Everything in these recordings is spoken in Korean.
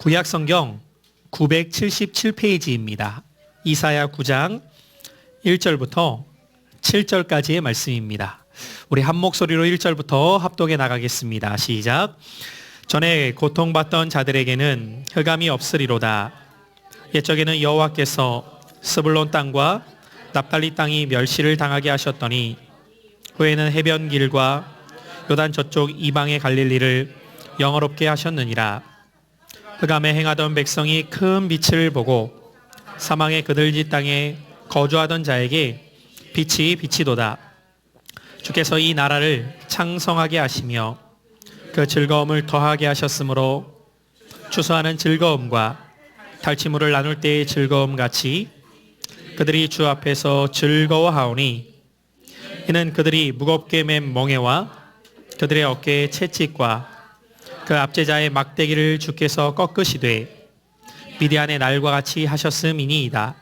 구약성경 977페이지입니다. 이사야 9장 1절부터 7절까지의 말씀입니다. 우리 한 목소리로 1절부터 합독해 나가겠습니다. 시작. 전에 고통받던 자들에게는 혈감이 없으리로다. 옛적에는 여호와께서 스불론 땅과 납달리 땅이 멸시를 당하게 하셨더니 후에는 해변 길과 요단 저쪽 이방의 갈릴리를 영화롭게 하셨느니라. 흑암에 행하던 백성이 큰 빛을 보고 사망의 그들지 땅에 거주하던 자에게 빛이 비치도다. 주께서 이 나라를 창성하게 하시며 그 즐거움을 더하게 하셨으므로 추수하는 즐거움과 탈취물을 나눌 때의 즐거움 같이 그들이 주 앞에서 즐거워하오니 이는 그들이 무겁게 맨 멍에와 그들의 어깨의 채찍과 그 압제자의 막대기를 주께서 꺾으시되 미디안의 날과 같이 하셨음이니이다.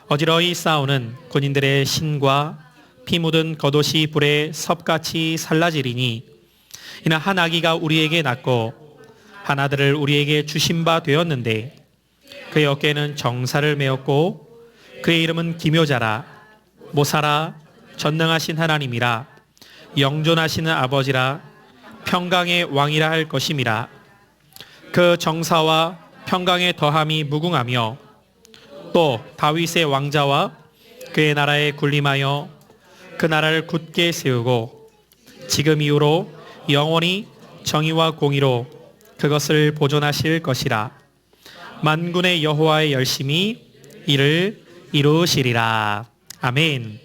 어지러이 싸우는 군인들의 신과 피 묻은 겉옷이 불에 섭같이 살라지리니 이는 한 아기가 우리에게 낳고 한 아들을 우리에게 주신 바 되었는데 그의 어깨에는 정사를 메었고 그의 이름은 기묘자라 모사라 전능하신 하나님이라 영존하시는 아버지라 평강의 왕이라 할 것임이라. 그 정사와 평강의 더함이 무궁하며 또 다윗의 왕자와 그의 나라에 군림하여 그 나라를 굳게 세우고 지금 이후로 영원히 정의와 공의로 그것을 보존하실 것이라. 만군의 여호와의 열심히 이를 이루시리라. 아멘.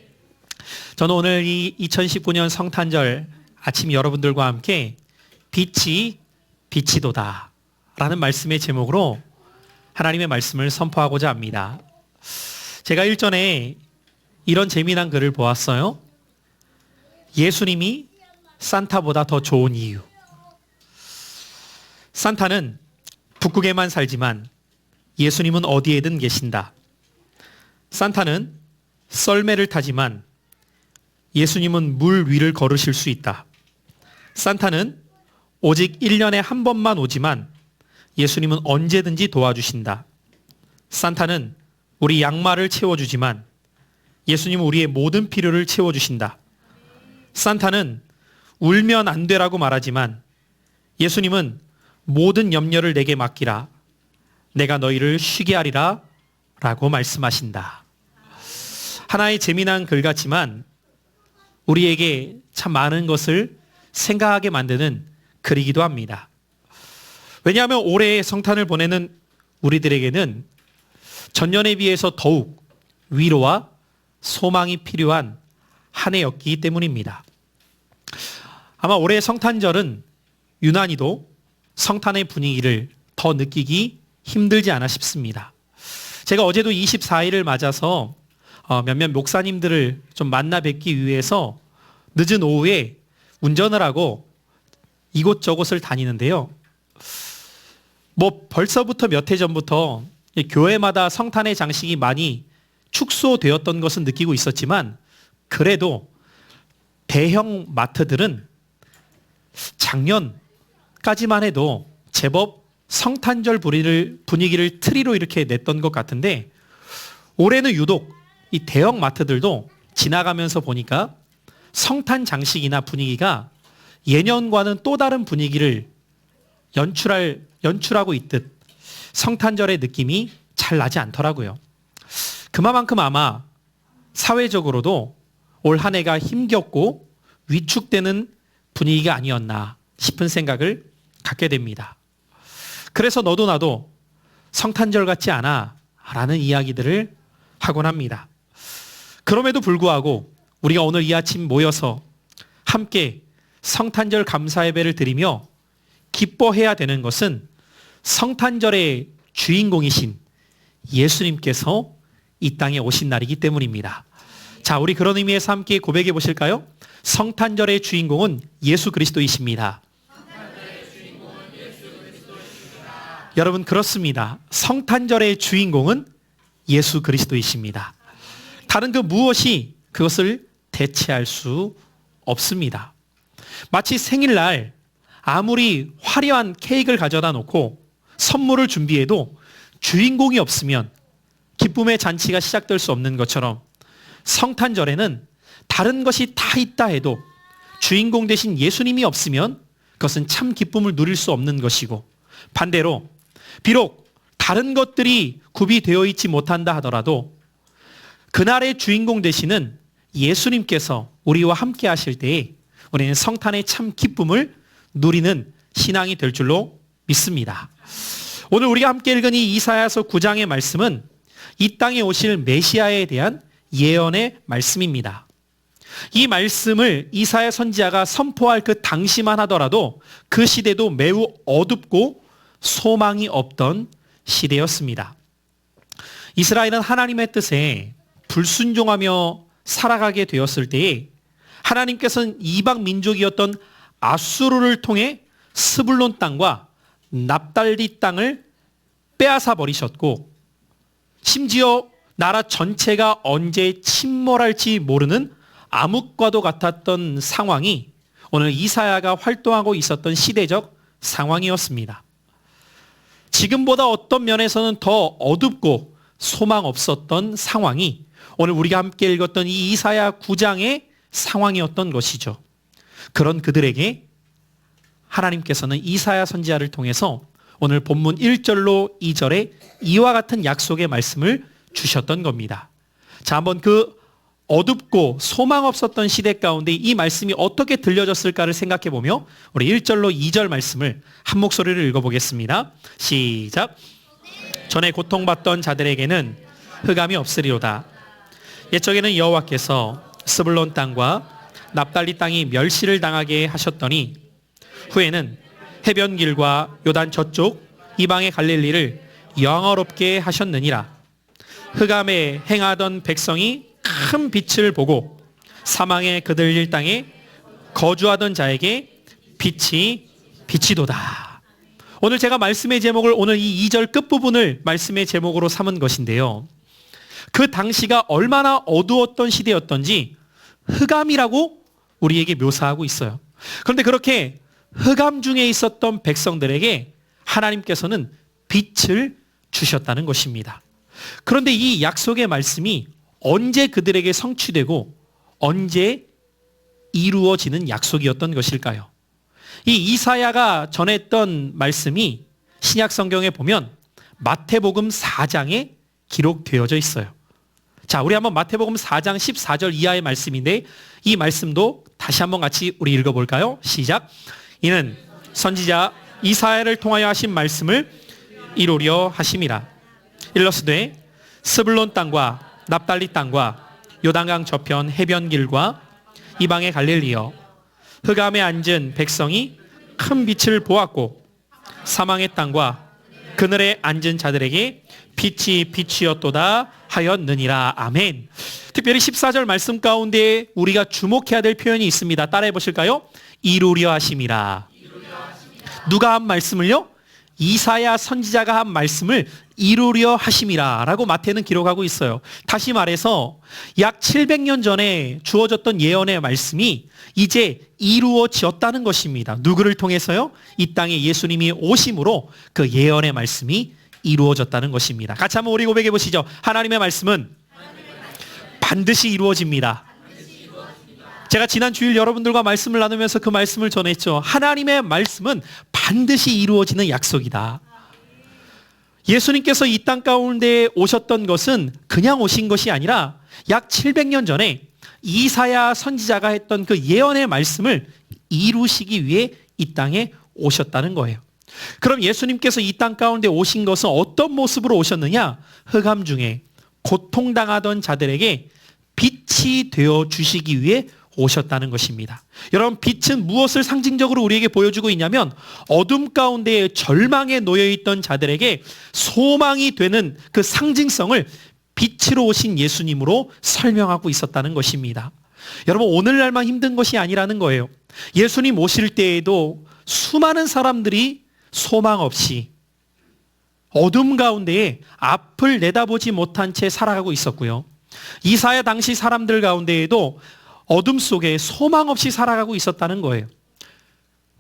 저는 오늘 이 2019년 성탄절 아침 여러분들과 함께 빛이 비치도다 라는 말씀의 제목으로 하나님의 말씀을 선포하고자 합니다. 제가 일전에 이런 재미난 글을 보았어요. 예수님이 산타보다 더 좋은 이유. 산타는 북극에만 살지만 예수님은 어디에든 계신다. 산타는 썰매를 타지만 예수님은 물 위를 걸으실 수 있다. 산타는 오직 1년에 한 번만 오지만 예수님은 언제든지 도와주신다. 산타는 우리 양말을 채워주지만 예수님은 우리의 모든 필요를 채워주신다. 산타는 울면 안 되라고 말하지만 예수님은 모든 염려를 내게 맡기라. 내가 너희를 쉬게 하리라 라고 말씀하신다. 하나의 재미난 글 같지만 우리에게 참 많은 것을 생각하게 만드는 글이기도 합니다. 왜냐하면 올해 성탄을 보내는 우리들에게는 전년에 비해서 더욱 위로와 소망이 필요한 한 해였기 때문입니다. 아마 올해 성탄절은 유난히도 성탄의 분위기를 더 느끼기 힘들지 않아 싶습니다. 제가 어제도 24일을 맞아서 몇몇 목사님들을 좀 만나 뵙기 위해서 늦은 오후에 운전을 하고 이곳저곳을 다니는데요. 벌써부터 몇 해 전부터 교회마다 성탄의 장식이 많이 축소되었던 것은 느끼고 있었지만 그래도 대형 마트들은 작년까지만 해도 제법 성탄절 분위기를 트리로 이렇게 냈던 것 같은데 올해는 유독 이 대형 마트들도 지나가면서 보니까 성탄 장식이나 분위기가 예년과는 또 다른 분위기를 연출하고 있듯 성탄절의 느낌이 잘 나지 않더라고요. 그만큼 아마 사회적으로도 올 한 해가 힘겹고 위축되는 분위기가 아니었나 싶은 생각을 갖게 됩니다. 그래서 너도 나도 성탄절 같지 않아 라는 이야기들을 하곤 합니다. 그럼에도 불구하고 우리가 오늘 이 아침 모여서 함께 성탄절 감사 예배를 드리며 기뻐해야 되는 것은 성탄절의 주인공이신 예수님께서 이 땅에 오신 날이기 때문입니다. 자, 우리 그런 의미에서 함께 고백해 보실까요? 성탄절의 주인공은 예수 그리스도이십니다. 여러분, 그렇습니다. 성탄절의 주인공은 예수 그리스도이십니다. 다른 그 무엇이 그것을 대체할 수 없습니다. 마치 생일날 아무리 화려한 케이크를 가져다 놓고 선물을 준비해도 주인공이 없으면 기쁨의 잔치가 시작될 수 없는 것처럼 성탄절에는 다른 것이 다 있다 해도 주인공 대신 예수님이 없으면 그것은 참 기쁨을 누릴 수 없는 것이고, 반대로 비록 다른 것들이 구비되어 있지 못한다 하더라도 그날의 주인공 되시는 예수님께서 우리와 함께 하실 때에 우리는 성탄의 참 기쁨을 누리는 신앙이 될 줄로 믿습니다. 오늘 우리가 함께 읽은 이 이사야서 9장의 말씀은 이 땅에 오실 메시아에 대한 예언의 말씀입니다. 이 말씀을 이사야 선지자가 선포할 그 당시만 하더라도 그 시대도 매우 어둡고 소망이 없던 시대였습니다. 이스라엘은 하나님의 뜻에 불순종하며 살아가게 되었을 때에 하나님께서는 이방 민족이었던 아수르를 통해 스불론 땅과 납달리 땅을 빼앗아 버리셨고, 심지어 나라 전체가 언제 침몰할지 모르는 암흑과도 같았던 상황이 오늘 이사야가 활동하고 있었던 시대적 상황이었습니다. 지금보다 어떤 면에서는 더 어둡고 소망 없었던 상황이 오늘 우리가 함께 읽었던 이 이사야 9장의 상황이었던 것이죠. 그런 그들에게 하나님께서는 이사야 선지자를 통해서 오늘 본문 1절로 2절에 이와 같은 약속의 말씀을 주셨던 겁니다. 자, 한번 그 어둡고 소망 없었던 시대 가운데 이 말씀이 어떻게 들려졌을까를 생각해 보며 우리 1절로 2절 말씀을 한 목소리로 읽어보겠습니다. 시작. 전에 고통받던 자들에게는 흑암이 없으리로다. 옛적에는 여호와께서 스불론 땅과 납달리 땅이 멸시를 당하게 하셨더니 후에는 해변길과 요단 저쪽 이방의 갈릴리를 영화롭게 하셨느니라. 흑암에 행하던 백성이 큰 빛을 보고 사망의 그들릴 땅에 거주하던 자에게 빛이 비치도다. 오늘 제가 말씀의 제목을 오늘 이 2절 끝부분을 말씀의 제목으로 삼은 것인데요. 그 당시가 얼마나 어두웠던 시대였던지 흑암이라고 우리에게 묘사하고 있어요. 그런데 그렇게 흑암 중에 있었던 백성들에게 하나님께서는 빛을 주셨다는 것입니다. 그런데 이 약속의 말씀이 언제 그들에게 성취되고 언제 이루어지는 약속이었던 것일까요? 이 이사야가 전했던 말씀이 신약 성경에 보면 마태복음 4장에 기록되어져 있어요. 자, 우리 한번 마태복음 4장 14절 이하의 말씀인데 이 말씀도 다시 한번 같이 우리 읽어볼까요? 시작. 이는 선지자 이사야를 통하여 하신 말씀을 이루려 하심이라. 일러스되 스불론 땅과 납달리 땅과 요단강 저편 해변길과 이방의 갈릴리여, 흑암에 앉은 백성이 큰 빛을 보았고 사망의 땅과 그늘에 앉은 자들에게 빛이 빛이었도다 하였느니라. 아멘. 특별히 14절 말씀 가운데 우리가 주목해야 될 표현이 있습니다. 따라해 보실까요? 이루려 하심이라. 누가 한 말씀을요? 이사야 선지자가 한 말씀을 이루려 하심이라 라고 마태는 기록하고 있어요. 다시 말해서 약 700년 전에 주어졌던 예언의 말씀이 이제 이루어졌다는 것입니다. 누구를 통해서요? 이 땅에 예수님이 오심으로 그 예언의 말씀이 이루어졌다는 것입니다. 같이 한번 우리 고백해 보시죠. 하나님의 말씀은 반드시 이루어집니다. 제가 지난 주일 여러분들과 말씀을 나누면서 그 말씀을 전했죠. 하나님의 말씀은 반드시 이루어지는 약속이다. 예수님께서 이 땅 가운데 오셨던 것은 그냥 오신 것이 아니라 약 700년 전에 이사야 선지자가 했던 그 예언의 말씀을 이루시기 위해 이 땅에 오셨다는 거예요. 그럼 예수님께서 이 땅 가운데 오신 것은 어떤 모습으로 오셨느냐? 흑암 중에 고통당하던 자들에게 빛이 되어 주시기 위해 오셨다는 것입니다. 여러분, 빛은 무엇을 상징적으로 우리에게 보여주고 있냐면 어둠 가운데 절망에 놓여있던 자들에게 소망이 되는 그 상징성을 빛으로 오신 예수님으로 설명하고 있었다는 것입니다. 여러분, 오늘날만 힘든 것이 아니라는 거예요. 예수님 오실 때에도 수많은 사람들이 소망 없이 어둠 가운데에 앞을 내다보지 못한 채 살아가고 있었고요. 이사야 당시 사람들 가운데에도 어둠 속에 소망 없이 살아가고 있었다는 거예요.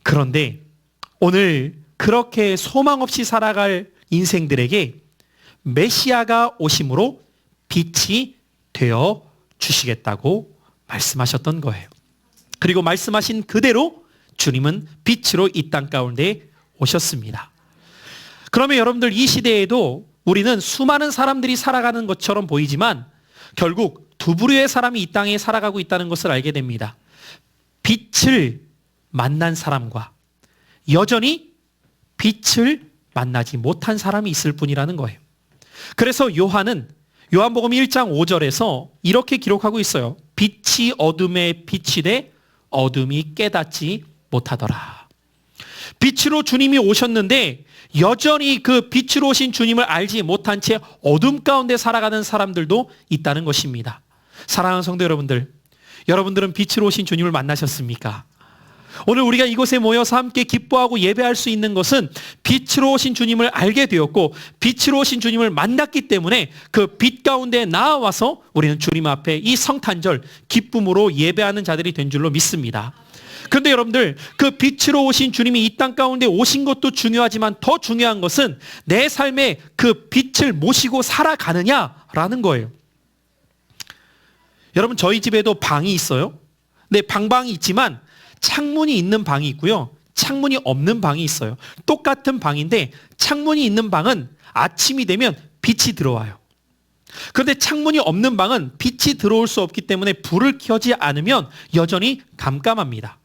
그런데 오늘 그렇게 소망 없이 살아갈 인생들에게 메시아가 오심으로 빛이 되어 주시겠다고 말씀하셨던 거예요. 그리고 말씀하신 그대로 주님은 빛으로 이 땅 가운데 오셨습니다. 그러면 여러분들, 이 시대에도 우리는 수많은 사람들이 살아가는 것처럼 보이지만 결국 두 부류의 사람이 이 땅에 살아가고 있다는 것을 알게 됩니다. 빛을 만난 사람과 여전히 빛을 만나지 못한 사람이 있을 뿐이라는 거예요. 그래서 요한은 요한복음 1장 5절에서 이렇게 기록하고 있어요. 빛이 어둠에 비치되 어둠이 깨닫지 못하더라. 빛으로 주님이 오셨는데 여전히 그 빛으로 오신 주님을 알지 못한 채 어둠 가운데 살아가는 사람들도 있다는 것입니다. 사랑하는 성도 여러분들, 여러분들은 빛으로 오신 주님을 만나셨습니까? 오늘 우리가 이곳에 모여서 함께 기뻐하고 예배할 수 있는 것은 빛으로 오신 주님을 알게 되었고 빛으로 오신 주님을 만났기 때문에 그 빛 가운데 나와서 우리는 주님 앞에 이 성탄절 기쁨으로 예배하는 자들이 된 줄로 믿습니다. 그런데 여러분들, 그 빛으로 오신 주님이 이 땅 가운데 오신 것도 중요하지만 더 중요한 것은 내 삶에 그 빛을 모시고 살아가느냐라는 거예요. 여러분, 저희 집에도 방이 있어요. 네, 방이 있지만 창문이 있는 방이 있고요, 창문이 없는 방이 있어요. 똑같은 방인데 창문이 있는 방은 아침이 되면 빛이 들어와요. 그런데 창문이 없는 방은 빛이 들어올 수 없기 때문에 불을 켜지 않으면 여전히 깜깜합니다.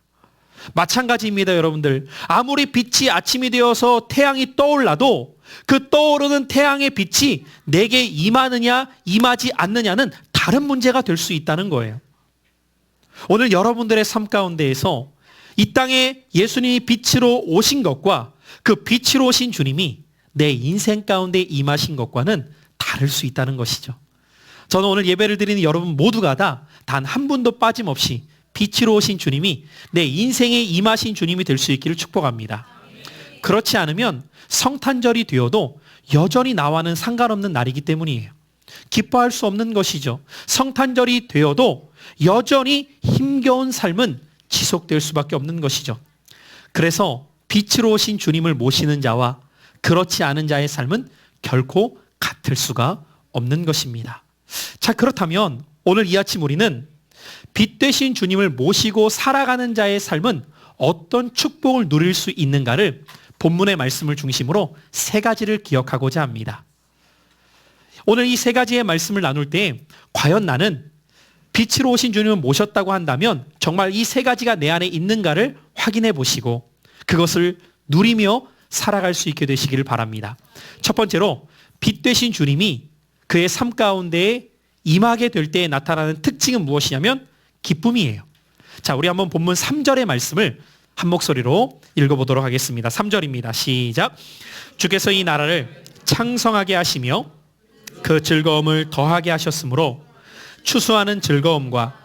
마찬가지입니다, 여러분들. 아무리 빛이 아침이 되어서 태양이 떠올라도 그 떠오르는 태양의 빛이 내게 임하느냐 임하지 않느냐는 다른 문제가 될 수 있다는 거예요. 오늘 여러분들의 삶 가운데에서 이 땅에 예수님이 빛으로 오신 것과 그 빛으로 오신 주님이 내 인생 가운데 임하신 것과는 다를 수 있다는 것이죠. 저는 오늘 예배를 드리는 여러분 모두가 다 단 한 분도 빠짐없이 빛으로 오신 주님이 내 인생에 임하신 주님이 될 수 있기를 축복합니다. 그렇지 않으면 성탄절이 되어도 여전히 나와는 상관없는 날이기 때문이에요. 기뻐할 수 없는 것이죠. 성탄절이 되어도 여전히 힘겨운 삶은 지속될 수밖에 없는 것이죠. 그래서 빛으로 오신 주님을 모시는 자와 그렇지 않은 자의 삶은 결코 같을 수가 없는 것입니다. 자, 그렇다면 오늘 이 아침 우리는 빛 되신 주님을 모시고 살아가는 자의 삶은 어떤 축복을 누릴 수 있는가를 본문의 말씀을 중심으로 세 가지를 기억하고자 합니다. 오늘 이 세 가지의 말씀을 나눌 때 과연 나는 빛으로 오신 주님을 모셨다고 한다면 정말 이 세 가지가 내 안에 있는가를 확인해 보시고 그것을 누리며 살아갈 수 있게 되시기를 바랍니다. 첫 번째로 빛 되신 주님이 그의 삶 가운데 임하게 될 때에 나타나는 특징은 무엇이냐면 기쁨이에요. 자, 우리 한번 본문 3절의 말씀을 한 목소리로 읽어보도록 하겠습니다. 3절입니다. 시작. 주께서 이 나라를 창성하게 하시며 그 즐거움을 더하게 하셨으므로 추수하는 즐거움과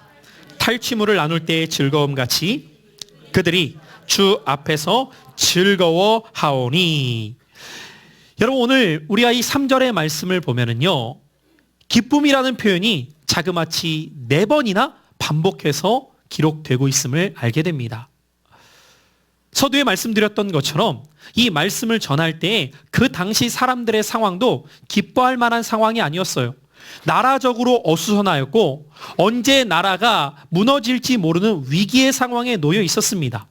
탈취물을 나눌 때의 즐거움 같이 그들이 주 앞에서 즐거워하오니. 여러분, 오늘 우리가 이 3절의 말씀을 보면은요, 기쁨이라는 표현이 자그마치 4번이나 반복해서 기록되고 있음을 알게 됩니다. 서두에 말씀드렸던 것처럼 이 말씀을 전할 때 그 당시 사람들의 상황도 기뻐할 만한 상황이 아니었어요. 나라적으로 어수선하였고 언제 나라가 무너질지 모르는 위기의 상황에 놓여 있었습니다.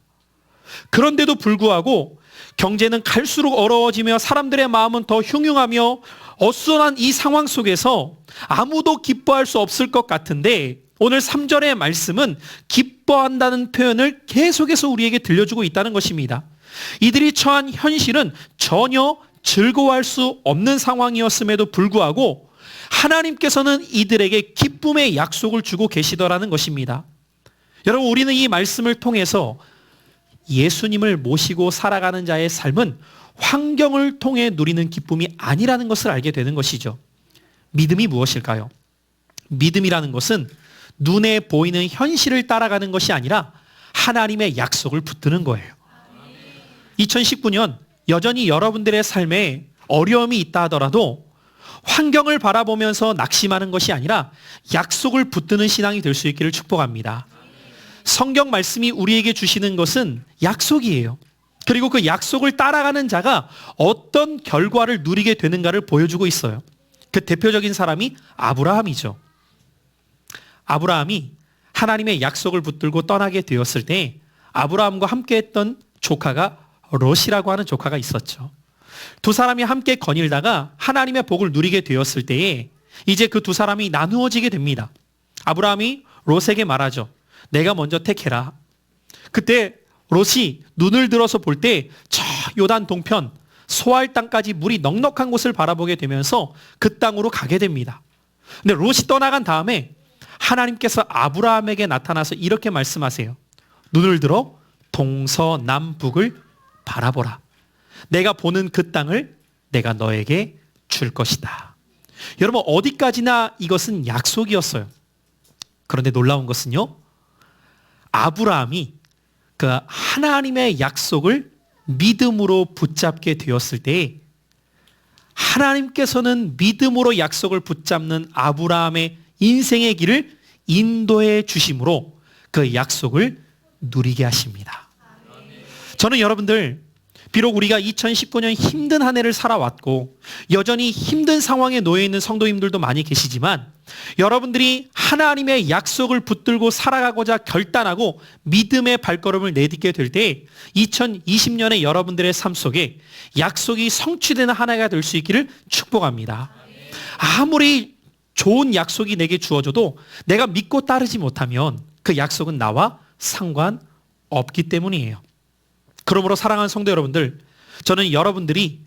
그런데도 불구하고 경제는 갈수록 어려워지며 사람들의 마음은 더 흉흉하며 어수선한 이 상황 속에서 아무도 기뻐할 수 없을 것 같은데 오늘 3절의 말씀은 기뻐한다는 표현을 계속해서 우리에게 들려주고 있다는 것입니다. 이들이 처한 현실은 전혀 즐거워할 수 없는 상황이었음에도 불구하고 하나님께서는 이들에게 기쁨의 약속을 주고 계시더라는 것입니다. 여러분, 우리는 이 말씀을 통해서 예수님을 모시고 살아가는 자의 삶은 환경을 통해 누리는 기쁨이 아니라는 것을 알게 되는 것이죠. 믿음이 무엇일까요? 믿음이라는 것은 눈에 보이는 현실을 따라가는 것이 아니라 하나님의 약속을 붙드는 거예요. 2019년 여전히 여러분들의 삶에 어려움이 있다 하더라도 환경을 바라보면서 낙심하는 것이 아니라 약속을 붙드는 신앙이 될 수 있기를 축복합니다. 성경 말씀이 우리에게 주시는 것은 약속이에요. 그리고 그 약속을 따라가는 자가 어떤 결과를 누리게 되는가를 보여주고 있어요. 그 대표적인 사람이 아브라함이죠. 아브라함이 하나님의 약속을 붙들고 떠나게 되었을 때 아브라함과 함께 했던 조카가 롯이라고 하는 조카가 있었죠. 두 사람이 함께 거닐다가 하나님의 복을 누리게 되었을 때에 이제 그 두 사람이 나누어지게 됩니다. 아브라함이 롯에게 말하죠. 내가 먼저 택해라. 그때 롯이 눈을 들어서 볼 때 저 요단 동편 소알 땅까지 물이 넉넉한 곳을 바라보게 되면서 그 땅으로 가게 됩니다. 근데 롯이 떠나간 다음에 하나님께서 아브라함에게 나타나서 이렇게 말씀하세요. 눈을 들어 동서남북을 바라보라. 내가 보는 그 땅을 내가 너에게 줄 것이다. 여러분, 어디까지나 이것은 약속이었어요. 그런데 놀라운 것은요, 아브라함이 그 하나님의 약속을 믿음으로 붙잡게 되었을 때 하나님께서는 믿음으로 약속을 붙잡는 아브라함의 인생의 길을 인도해 주심으로 그 약속을 누리게 하십니다. 저는 여러분들, 비록 우리가 2019년 힘든 한 해를 살아왔고 여전히 힘든 상황에 놓여 있는 성도님들도 많이 계시지만 여러분들이 하나님의 약속을 붙들고 살아가고자 결단하고 믿음의 발걸음을 내딛게 될 때 2020년의 여러분들의 삶 속에 약속이 성취되는 한 해가 될 수 있기를 축복합니다. 아무리 좋은 약속이 내게 주어져도 내가 믿고 따르지 못하면 그 약속은 나와 상관없기 때문이에요. 그러므로 사랑하는 성도 여러분들, 저는 여러분들이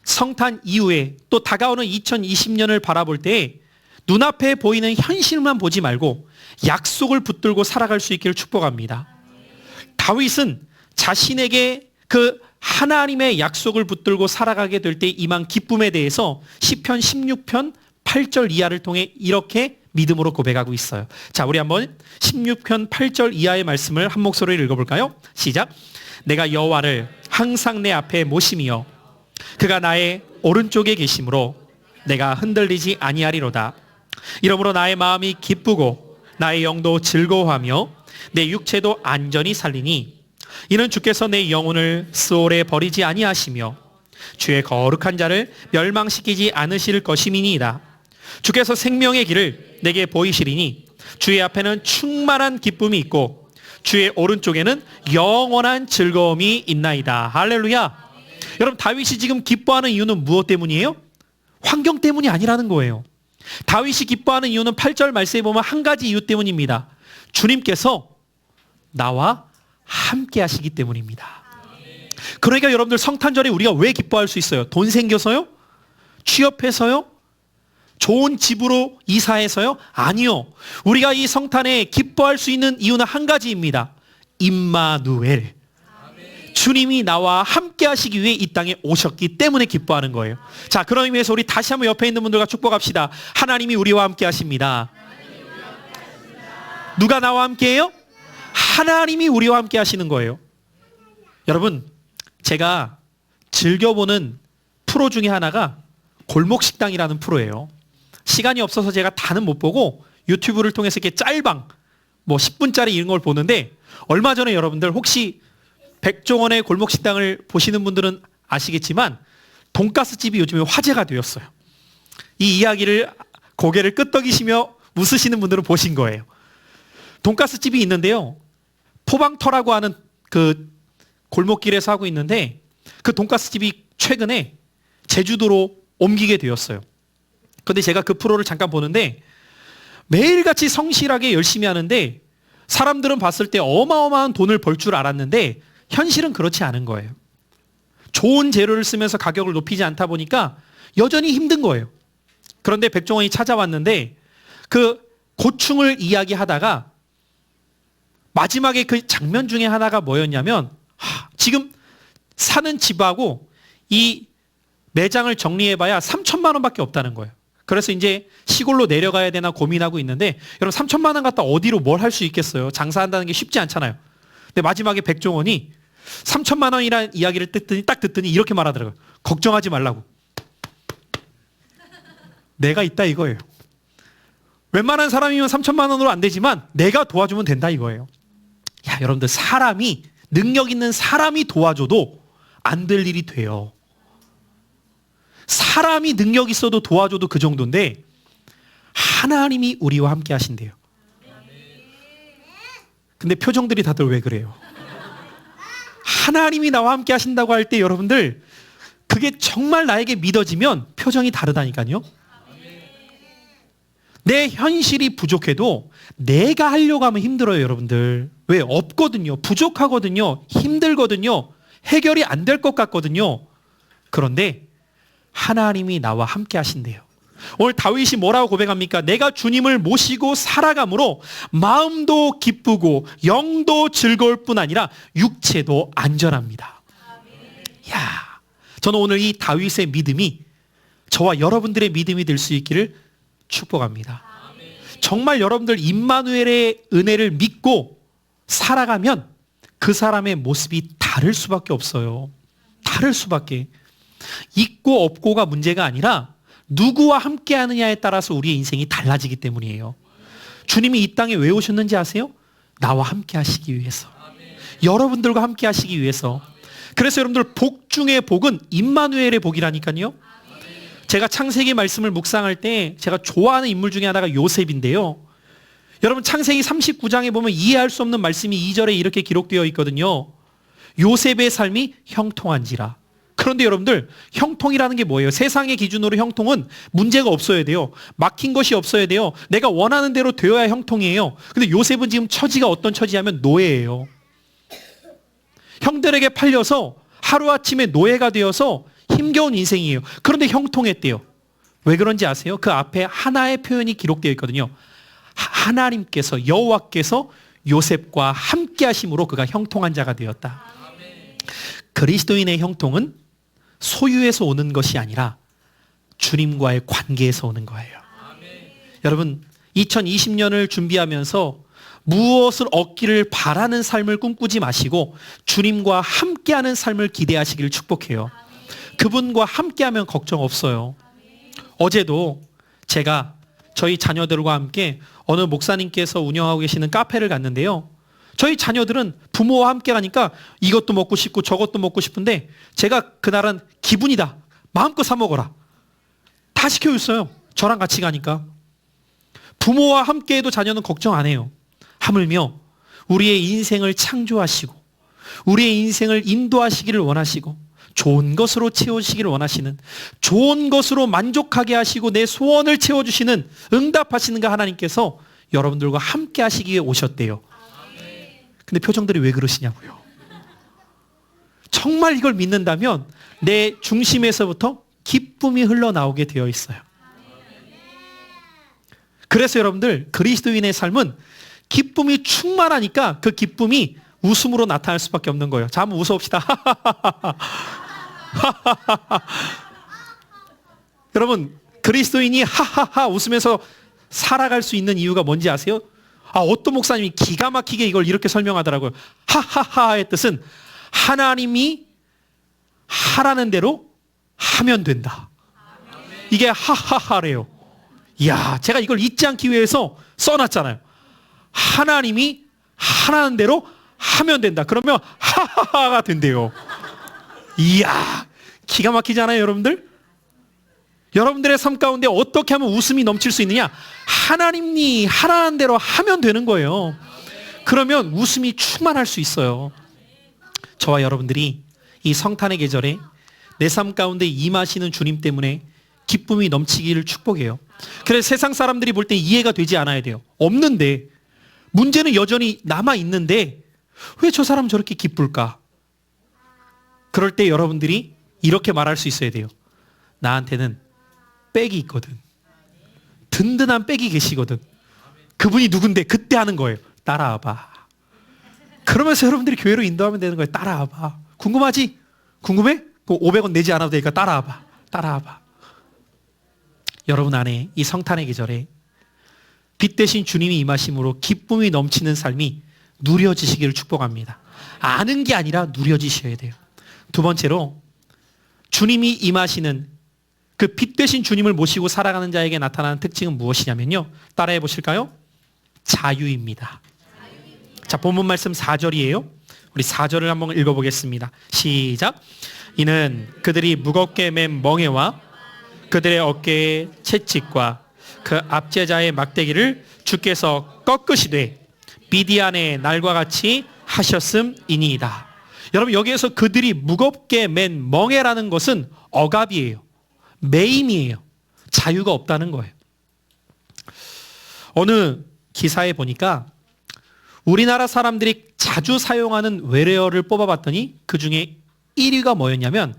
성탄 이후에 또 다가오는 2020년을 바라볼 때 눈앞에 보이는 현실만 보지 말고 약속을 붙들고 살아갈 수 있기를 축복합니다. 다윗은 자신에게 그 하나님의 약속을 붙들고 살아가게 될 때 임한 기쁨에 대해서 시편 16편 8절 이하를 통해 이렇게 믿음으로 고백하고 있어요. 자, 우리 한번 16편 8절 이하의 말씀을 한 목소리로 읽어볼까요? 시작. 내가 여호와를 항상 내 앞에 모심이여 그가 나의 오른쪽에 계심으로 내가 흔들리지 아니하리로다. 이러므로 나의 마음이 기쁘고 나의 영도 즐거워하며 내 육체도 안전히 살리니 이는 주께서 내 영혼을 스올에 버리지 아니하시며 주의 거룩한 자를 멸망시키지 않으실 것임이니이다. 주께서 생명의 길을 내게 보이시리니 주의 앞에는 충만한 기쁨이 있고 주의 오른쪽에는 영원한 즐거움이 있나이다. 할렐루야. 여러분, 다윗이 지금 기뻐하는 이유는 무엇 때문이에요? 환경 때문이 아니라는 거예요. 다윗이 기뻐하는 이유는 8절 말씀에 보면 한 가지 이유 때문입니다. 주님께서 나와 함께 하시기 때문입니다. 그러니까 여러분들, 성탄절에 우리가 왜 기뻐할 수 있어요? 돈 생겨서요? 취업해서요? 좋은 집으로 이사해서요? 아니요. 우리가 이 성탄에 기뻐할 수 있는 이유는 한 가지입니다. 임마누엘. 주님이 나와 함께 하시기 위해 이 땅에 오셨기 때문에 기뻐하는 거예요. 자, 그런 의미에서 우리 다시 한번 옆에 있는 분들과 축복합시다. 하나님이 우리와 함께 하십니다. 누가 나와 함께 해요? 하나님이 우리와 함께 하시는 거예요. 여러분, 제가 즐겨보는 프로 중에 하나가 골목식당이라는 프로예요. 시간이 없어서 제가 다는 못 보고 유튜브를 통해서 이렇게 짤방 뭐 10분짜리 이런 걸 보는데, 얼마 전에 여러분들 혹시 백종원의 골목식당을 보시는 분들은 아시겠지만 돈가스 집이 요즘에 화제가 되었어요. 이 이야기를 고개를 끄덕이시며 웃으시는 분들은 보신 거예요. 돈가스 집이 있는데요, 포방터라고 하는 그 골목길에서 하고 있는데 그 돈가스 집이 최근에 제주도로 옮기게 되었어요. 근데 제가 그 프로를 잠깐 보는데 매일같이 성실하게 열심히 하는데 사람들은 봤을 때 어마어마한 돈을 벌 줄 알았는데 현실은 그렇지 않은 거예요. 좋은 재료를 쓰면서 가격을 높이지 않다 보니까 여전히 힘든 거예요. 그런데 백종원이 찾아왔는데 그 고충을 이야기하다가 마지막에 그 장면 중에 하나가 뭐였냐면, 지금 사는 집하고 이 매장을 정리해봐야 3천만 원밖에 없다는 거예요. 그래서 이제 시골로 내려가야 되나 고민하고 있는데, 여러분 3천만 원 갖다 어디로 뭘 할 수 있겠어요? 장사한다는 게 쉽지 않잖아요. 근데 마지막에 백종원이 3천만 원이라는 이야기를 딱 듣더니 이렇게 말하더라고요. 걱정하지 말라고. 내가 있다 이거예요. 웬만한 사람이면 3천만 원으로 안 되지만 내가 도와주면 된다 이거예요. 야, 여러분들, 사람이 능력 있는 사람이 도와줘도 안 될 일이 돼요. 사람이 능력 있어도 도와줘도 그 정도인데 하나님이 우리와 함께 하신대요. 근데 표정들이 다들 왜 그래요? 하나님이 나와 함께 하신다고 할 때 여러분들 그게 정말 나에게 믿어지면 표정이 다르다니까요. 내 현실이 부족해도 내가 하려고 하면 힘들어요, 여러분들. 왜? 없거든요. 부족하거든요. 힘들거든요. 해결이 안 될 것 같거든요. 그런데 하나님이 나와 함께 하신대요. 오늘 다윗이 뭐라고 고백합니까? 내가 주님을 모시고 살아감으로 마음도 기쁘고 영도 즐거울 뿐 아니라 육체도 안전합니다. 야, 저는 오늘 이 다윗의 믿음이 저와 여러분들의 믿음이 될 수 있기를 축복합니다. 정말 여러분들 임마누엘의 은혜를 믿고 살아가면 그 사람의 모습이 다를 수밖에 없어요. 다를 수밖에. 있고 없고가 문제가 아니라 누구와 함께 하느냐에 따라서 우리의 인생이 달라지기 때문이에요. 주님이 이 땅에 왜 오셨는지 아세요? 나와 함께 하시기 위해서. 여러분들과 함께 하시기 위해서. 그래서 여러분들 복 중에 복은 임마누엘의 복이라니까요. 제가 창세기 말씀을 묵상할 때 제가 좋아하는 인물 중에 하나가 요셉인데요. 여러분 창세기 39장에 보면 이해할 수 없는 말씀이 2절에 이렇게 기록되어 있거든요. 요셉의 삶이 형통한지라. 그런데 여러분들 형통이라는 게 뭐예요? 세상의 기준으로 형통은 문제가 없어야 돼요. 막힌 것이 없어야 돼요. 내가 원하는 대로 되어야 형통이에요. 근데 요셉은 지금 처지가 어떤 처지냐면 노예예요. 형들에게 팔려서 하루아침에 노예가 되어서 힘겨운 인생이에요. 그런데 형통했대요. 왜 그런지 아세요? 그 앞에 하나의 표현이 기록되어 있거든요. 하나님께서 여호와께서 요셉과 함께 하심으로 그가 형통한 자가 되었다. 그리스도인의 형통은 소유에서 오는 것이 아니라 주님과의 관계에서 오는 거예요. 여러분 2020년을 준비하면서 무엇을 얻기를 바라는 삶을 꿈꾸지 마시고 주님과 함께하는 삶을 기대하시기를 축복해요. 그분과 함께하면 걱정 없어요. 어제도 제가 저희 자녀들과 함께 어느 목사님께서 운영하고 계시는 카페를 갔는데요. 저희 자녀들은 부모와 함께 가니까 이것도 먹고 싶고 저것도 먹고 싶은데 제가 그날은 기분이다. 마음껏 사 먹어라. 다 시켜줬어요. 저랑 같이 가니까. 부모와 함께 해도 자녀는 걱정 안 해요. 하물며 우리의 인생을 창조하시고 우리의 인생을 인도하시기를 원하시고 좋은 것으로 채워주시기를 원하시는, 좋은 것으로 만족하게 하시고 내 소원을 채워주시는, 응답하시는 그 하나님께서 여러분들과 함께 하시기 위해 오셨대요. 근데 표정들이 왜 그러시냐고요. 정말 이걸 믿는다면 내 중심에서부터 기쁨이 흘러나오게 되어 있어요. 그래서 여러분들 그리스도인의 삶은 기쁨이 충만하니까 그 기쁨이 웃음으로 나타날 수밖에 없는 거예요. 자, 한번 웃어봅시다. 여러분 그리스도인이 하하하 웃으면서 살아갈 수 있는 이유가 뭔지 아세요? 어떤 목사님이 기가 막히게 이걸 이렇게 설명하더라고요. 하하하의 뜻은 하나님이 하라는 대로 하면 된다. 이게 하하하래요. 이야, 제가 이걸 잊지 않기 위해서 써놨잖아요. 하나님이 하라는 대로 하면 된다. 그러면 하하하가 된대요. 이야, 기가 막히잖아요, 여러분들? 여러분들의 삶 가운데 어떻게 하면 웃음이 넘칠 수 있느냐? 하나님이 하라는 대로 하면 되는 거예요. 그러면 웃음이 충만할 수 있어요. 저와 여러분들이 이 성탄의 계절에 내 삶 가운데 임하시는 주님 때문에 기쁨이 넘치기를 축복해요. 그래서 세상 사람들이 볼 때 이해가 되지 않아야 돼요. 없는데, 문제는 여전히 남아있는데 왜 저 사람 저렇게 기쁠까? 그럴 때 여러분들이 이렇게 말할 수 있어야 돼요. 나한테는 백이 있거든. 든든한 백이 계시거든. 그분이 누군데? 그때 하는 거예요. 따라와봐. 그러면서 여러분들이 교회로 인도하면 되는 거예요. 따라와봐. 궁금하지? 궁금해? 500원 내지 않아도 되니까 따라와봐. 따라와봐. 여러분 안에 이 성탄의 계절에 빛 대신 주님이 임하심으로 기쁨이 넘치는 삶이 누려지시기를 축복합니다. 아는 게 아니라 누려지셔야 돼요. 두 번째로 주님이 임하시는 그 빛 대신 주님을 모시고 살아가는 자에게 나타나는 특징은 무엇이냐면요. 따라해 보실까요? 자유입니다. 자, 본문 말씀 4절이에요. 우리 4절을 한번 읽어보겠습니다. 시작. 이는 그들이 무겁게 맨 멍에와 그들의 어깨에 채찍과 그 압제자의 막대기를 주께서 꺾으시되 미디안의 날과 같이 하셨음이니이다. 여러분, 여기에서 그들이 무겁게 맨 멍에라는 것은 억압이에요. 매임이에요. 자유가 없다는 거예요. 어느 기사에 보니까 우리나라 사람들이 자주 사용하는 외래어를 뽑아봤더니 그 중에 1위가 뭐였냐면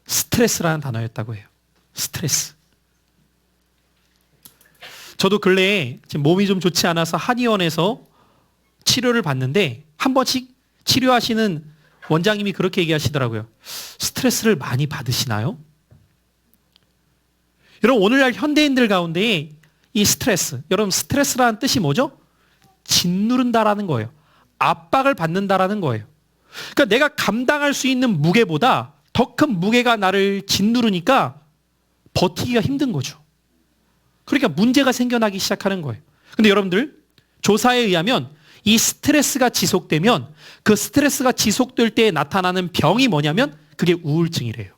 스트레스라는 단어였다고 해요. 스트레스. 저도 근래에 지금 몸이 좀 좋지 않아서 한의원에서 치료를 받는데 한 번씩 치료하시는 원장님이 그렇게 얘기하시더라고요. 스트레스를 많이 받으시나요? 여러분, 오늘날 현대인들 가운데 이 스트레스, 여러분 스트레스라는 뜻이 뭐죠? 짓누른다라는 거예요. 압박을 받는다라는 거예요. 그러니까 내가 감당할 수 있는 무게보다 더 큰 무게가 나를 짓누르니까 버티기가 힘든 거죠. 그러니까 문제가 생겨나기 시작하는 거예요. 근데 여러분들, 조사에 의하면 이 스트레스가 지속되면 그 스트레스가 지속될 때 나타나는 병이 뭐냐면 그게 우울증이래요.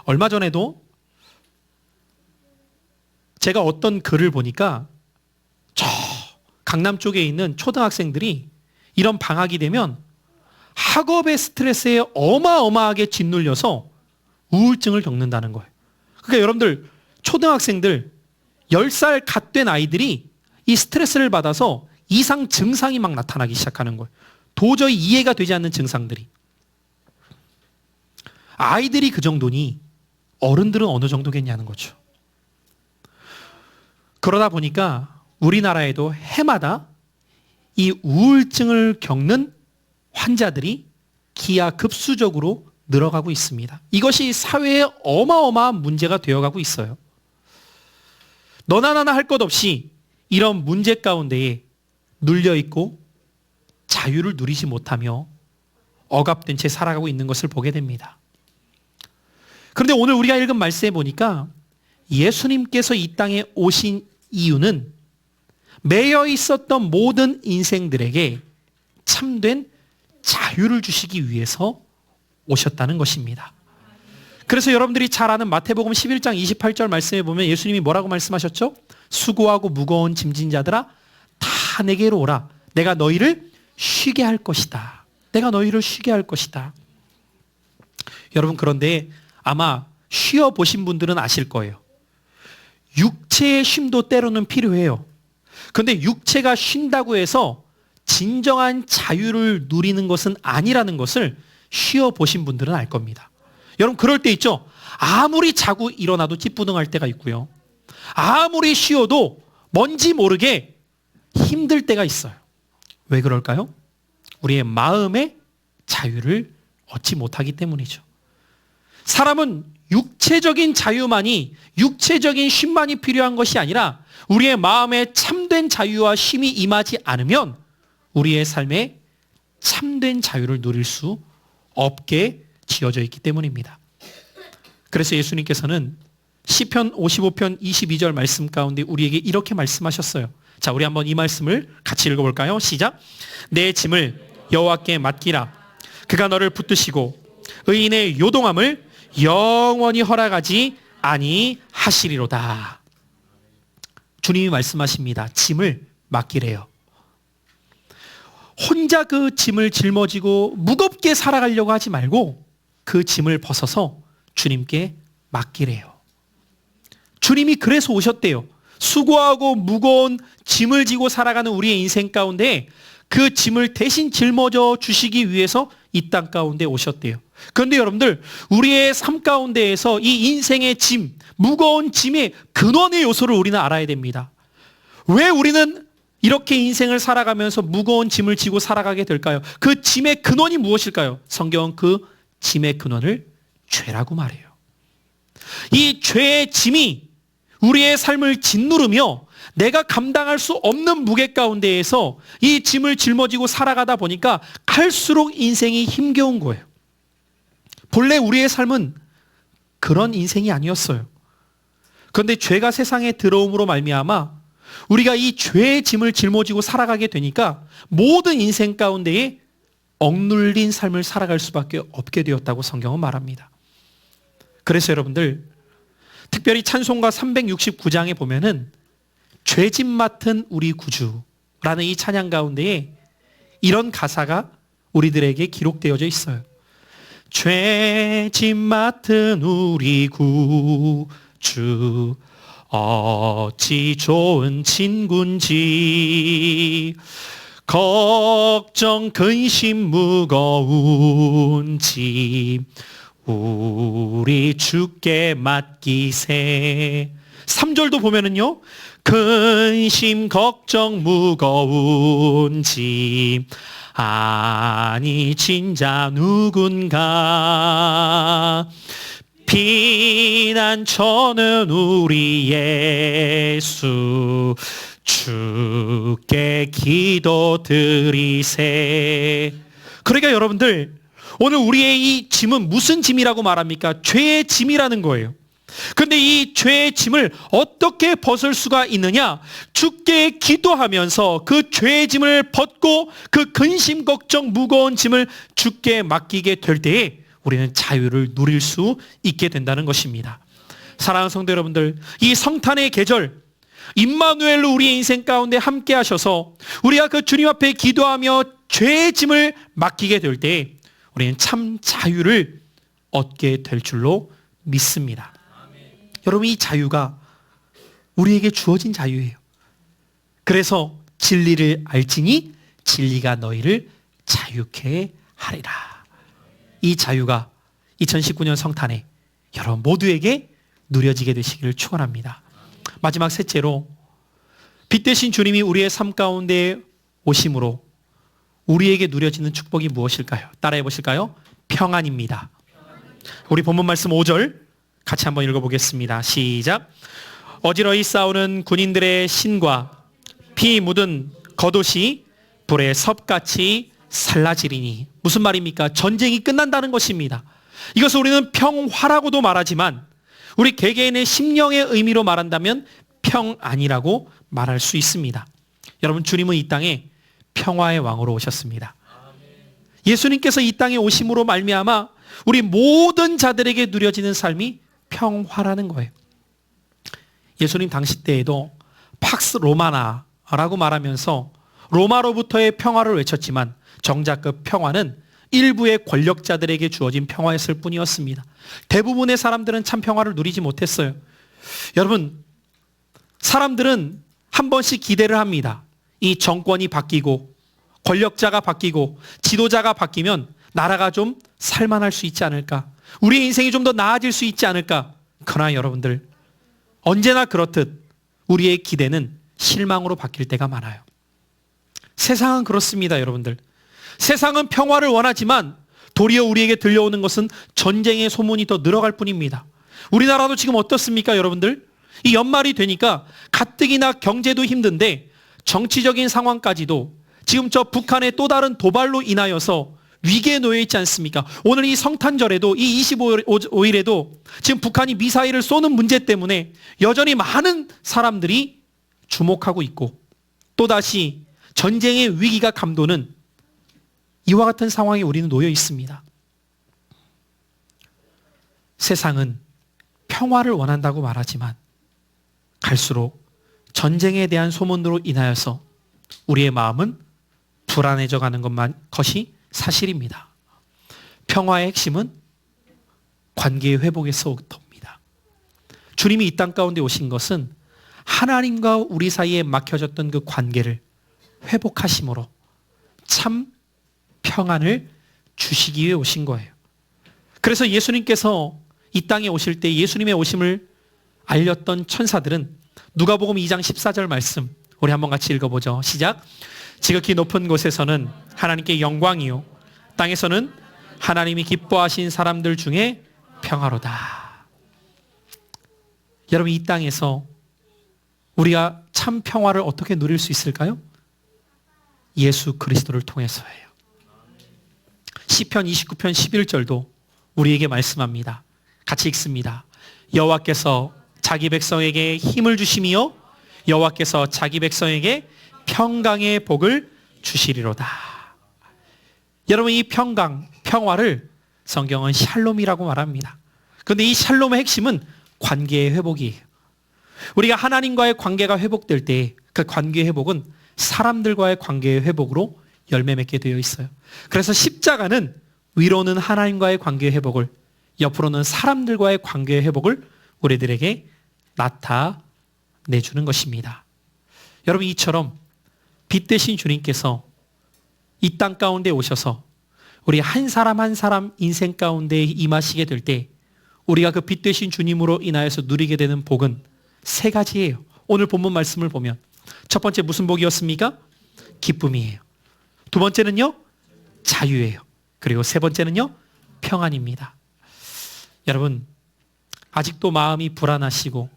얼마 전에도 제가 어떤 글을 보니까 저 강남 쪽에 있는 초등학생들이 이런 방학이 되면 학업의 스트레스에 어마어마하게 짓눌려서 우울증을 겪는다는 거예요. 그러니까 여러분들, 초등학생들 10살 갓 된 아이들이 이 스트레스를 받아서 이상 증상이 막 나타나기 시작하는 거예요. 도저히 이해가 되지 않는 증상들이. 아이들이 그 정도니 어른들은 어느 정도겠냐는 거죠. 그러다 보니까 우리나라에도 해마다 이 우울증을 겪는 환자들이 기하급수적으로 늘어가고 있습니다. 이것이 사회에 어마어마한 문제가 되어가고 있어요. 너나 나나 할 것 없이 이런 문제 가운데에 눌려있고 자유를 누리지 못하며 억압된 채 살아가고 있는 것을 보게 됩니다. 그런데 오늘 우리가 읽은 말씀에 보니까 예수님께서 이 땅에 오신 이유는 매여 있었던 모든 인생들에게 참된 자유를 주시기 위해서 오셨다는 것입니다. 그래서 여러분들이 잘 아는 마태복음 11장 28절 말씀에 보면 예수님이 뭐라고 말씀하셨죠? 수고하고 무거운 짐진 자들아 다 내게로 오라. 내가 너희를 쉬게 할 것이다. 내가 너희를 쉬게 할 것이다. 여러분, 그런데 아마 쉬어보신 분들은 아실 거예요. 육체의 쉼도 때로는 필요해요. 그런데 육체가 쉰다고 해서 진정한 자유를 누리는 것은 아니라는 것을 쉬어보신 분들은 알 겁니다. 여러분, 그럴 때 있죠? 아무리 자고 일어나도 찌뿌둥할 때가 있고요. 아무리 쉬어도 뭔지 모르게 힘들 때가 있어요. 왜 그럴까요? 우리의 마음의 자유를 얻지 못하기 때문이죠. 사람은 육체적인 자유만이, 육체적인 쉼만이 필요한 것이 아니라 우리의 마음에 참된 자유와 쉼이 임하지 않으면 우리의 삶에 참된 자유를 누릴 수 없게 지어져 있기 때문입니다. 그래서 예수님께서는 시편 55편 22절 말씀 가운데 우리에게 이렇게 말씀하셨어요. 자, 우리 한번 이 말씀을 같이 읽어볼까요? 시작. 내 짐을 여호와께 맡기라. 그가 너를 붙드시고 의인의 요동함을 영원히 허락하지 아니하시리로다. 주님이 말씀하십니다. 짐을 맡기래요. 혼자 그 짐을 짊어지고 무겁게 살아가려고 하지 말고 그 짐을 벗어서 주님께 맡기래요. 주님이 그래서 오셨대요. 수고하고 무거운 짐을 지고 살아가는 우리의 인생 가운데 그 짐을 대신 짊어져 주시기 위해서 이 땅 가운데 오셨대요. 그런데 여러분들, 우리의 삶 가운데에서 이 인생의 짐, 무거운 짐의 근원의 요소를 우리는 알아야 됩니다. 왜 우리는 이렇게 인생을 살아가면서 무거운 짐을 지고 살아가게 될까요? 그 짐의 근원이 무엇일까요? 성경은 그 짐의 근원을 죄라고 말해요. 이 죄의 짐이 우리의 삶을 짓누르며 내가 감당할 수 없는 무게 가운데에서 이 짐을 짊어지고 살아가다 보니까 갈수록 인생이 힘겨운 거예요. 본래 우리의 삶은 그런 인생이 아니었어요. 그런데 죄가 세상에 들어옴으로 말미암아 우리가 이 죄의 짐을 짊어지고 살아가게 되니까 모든 인생 가운데에 억눌린 삶을 살아갈 수밖에 없게 되었다고 성경은 말합니다. 그래서 여러분들, 특별히 찬송가 369장에 보면은 죄짐 맡은 우리 구주라는 이 찬양 가운데에 이런 가사가 우리들에게 기록되어져 있어요. 죄짐 맡은 우리 구주 어찌 좋은 친군지 걱정 근심 무거운 짐 우리 주께 맡기세. 3절도 보면은요, 근심 걱정 무거운 짐 아니 진자 누군가 피난처는 우리 예수 주께 기도드리세. 그러니까 여러분들, 오늘 우리의 이 짐은 무슨 짐이라고 말합니까? 죄의 짐이라는 거예요. 그런데 이 죄의 짐을 어떻게 벗을 수가 있느냐? 주께 기도하면서 그 죄의 짐을 벗고 그 근심 걱정 무거운 짐을 주께 맡기게 될 때에 우리는 자유를 누릴 수 있게 된다는 것입니다. 사랑하는 성도 여러분들, 이 성탄의 계절 임마누엘로 우리의 인생 가운데 함께 하셔서 우리가 그 주님 앞에 기도하며 죄의 짐을 맡기게 될 때 우리는 참 자유를 얻게 될 줄로 믿습니다. 여러분, 이 자유가 우리에게 주어진 자유예요. 그래서 진리를 알지니 진리가 너희를 자유케 하리라. 이 자유가 2019년 성탄에 여러분 모두에게 누려지게 되시기를 축원합니다. 마지막 셋째로, 빛 대신 주님이 우리의 삶 가운데 오심으로 우리에게 누려지는 축복이 무엇일까요? 따라해 보실까요? 평안입니다. 우리 본문 말씀 5절 같이 한번 읽어보겠습니다. 시작. 어지러이 싸우는 군인들의 신과 피 묻은 겉옷이 불의 섭같이 살라지리니. 무슨 말입니까? 전쟁이 끝난다는 것입니다. 이것을 우리는 평화라고도 말하지만 우리 개개인의 심령의 의미로 말한다면 평안이라고 말할 수 있습니다. 여러분, 주님은 이 땅에 평화의 왕으로 오셨습니다. 예수님께서 이 땅에 오심으로 말미암아 우리 모든 자들에게 누려지는 삶이 평화라는 거예요. 예수님 당시 때에도 팍스 로마나라고 말하면서 로마로부터의 평화를 외쳤지만 정작 그 평화는 일부의 권력자들에게 주어진 평화였을 뿐이었습니다. 대부분의 사람들은 참 평화를 누리지 못했어요. 여러분, 사람들은 한 번씩 기대를 합니다. 이 정권이 바뀌고 권력자가 바뀌고 지도자가 바뀌면 나라가 좀 살만할 수 있지 않을까? 우리의 인생이 좀 더 나아질 수 있지 않을까? 그러나 여러분들, 언제나 그렇듯 우리의 기대는 실망으로 바뀔 때가 많아요. 세상은 그렇습니다, 여러분들. 세상은 평화를 원하지만 도리어 우리에게 들려오는 것은 전쟁의 소문이 더 늘어갈 뿐입니다. 우리나라도 지금 어떻습니까, 여러분들? 이 연말이 되니까 가뜩이나 경제도 힘든데 정치적인 상황까지도 지금 저 북한의 또 다른 도발로 인하여서 위기에 놓여 있지 않습니까? 오늘 이 성탄절에도, 이 25일에도 지금 북한이 미사일을 쏘는 문제 때문에 여전히 많은 사람들이 주목하고 있고, 또다시 전쟁의 위기가 감도는 이와 같은 상황에 우리는 놓여 있습니다. 세상은 평화를 원한다고 말하지만 갈수록 전쟁에 대한 소문으로 인하여서 우리의 마음은 불안해져 가는 것이 사실입니다. 평화의 핵심은 관계의 회복에서부터입니다. 주님이 이 땅 가운데 오신 것은 하나님과 우리 사이에 막혀졌던 그 관계를 회복하심으로 참 평안을 주시기 위해 오신 거예요. 그래서 예수님께서 이 땅에 오실 때 예수님의 오심을 알렸던 천사들은 누가복음 2장 14절 말씀 우리 한번 같이 읽어보죠. 시작. 지극히 높은 곳에서는 하나님께 영광이요 땅에서는 하나님이 기뻐하신 사람들 중에 평화로다. 여러분, 이 땅에서 우리가 참 평화를 어떻게 누릴 수 있을까요? 예수 그리스도를 통해서예요. 시편 29편 11절도 우리에게 말씀합니다. 같이 읽습니다. 여호와께서 자기 백성에게 힘을 주심이요 여호와께서 자기 백성에게 평강의 복을 주시리로다. 여러분, 이 평화를 성경은 샬롬이라고 말합니다. 그런데 이 샬롬의 핵심은 관계의 회복이에요. 우리가 하나님과의 관계가 회복될 때 그 관계의 회복은 사람들과의 관계의 회복으로 열매 맺게 되어 있어요. 그래서 십자가는 위로는 하나님과의 관계의 회복을, 옆으로는 사람들과의 관계의 회복을 우리들에게 나타내주는 것입니다. 여러분, 이처럼 빛 되신 주님께서 이 땅 가운데 오셔서 우리 한 사람 한 사람 인생 가운데 임하시게 될 때 우리가 그 빛 되신 주님으로 인하여서 누리게 되는 복은 세 가지예요. 오늘 본문 말씀을 보면 첫 번째 무슨 복이었습니까? 기쁨이에요. 두 번째는요, 자유예요. 그리고 세 번째는요, 평안입니다. 여러분, 아직도 마음이 불안하시고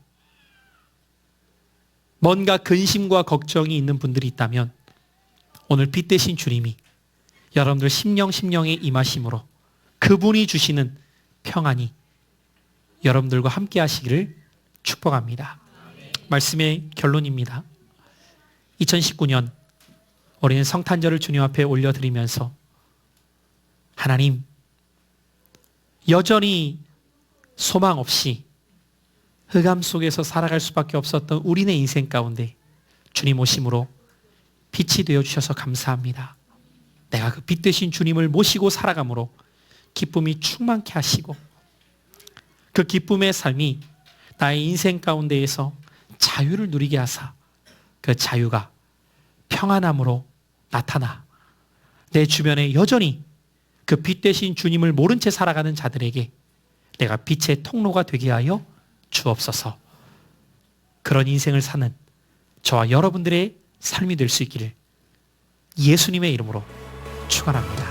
뭔가 근심과 걱정이 있는 분들이 있다면 오늘 빛 되신 주님이 여러분들 심령에 임하심으로 그분이 주시는 평안이 여러분들과 함께 하시기를 축복합니다. 말씀의 결론입니다. 2019년 우리는 성탄절을 주님 앞에 올려드리면서 하나님, 여전히 소망 없이 흑암 속에서 살아갈 수밖에 없었던 우리네 인생 가운데 주님 오심으로 빛이 되어주셔서 감사합니다. 내가 그 빛 되신 주님을 모시고 살아감으로 기쁨이 충만케 하시고 그 기쁨의 삶이 나의 인생 가운데에서 자유를 누리게 하사 그 자유가 평안함으로 나타나 내 주변에 여전히 그 빛 되신 주님을 모른 채 살아가는 자들에게 내가 빛의 통로가 되게 하여 주옵소서. 그런 인생을 사는 저와 여러분들의 삶이 될 수 있기를 예수님의 이름으로 축원합니다.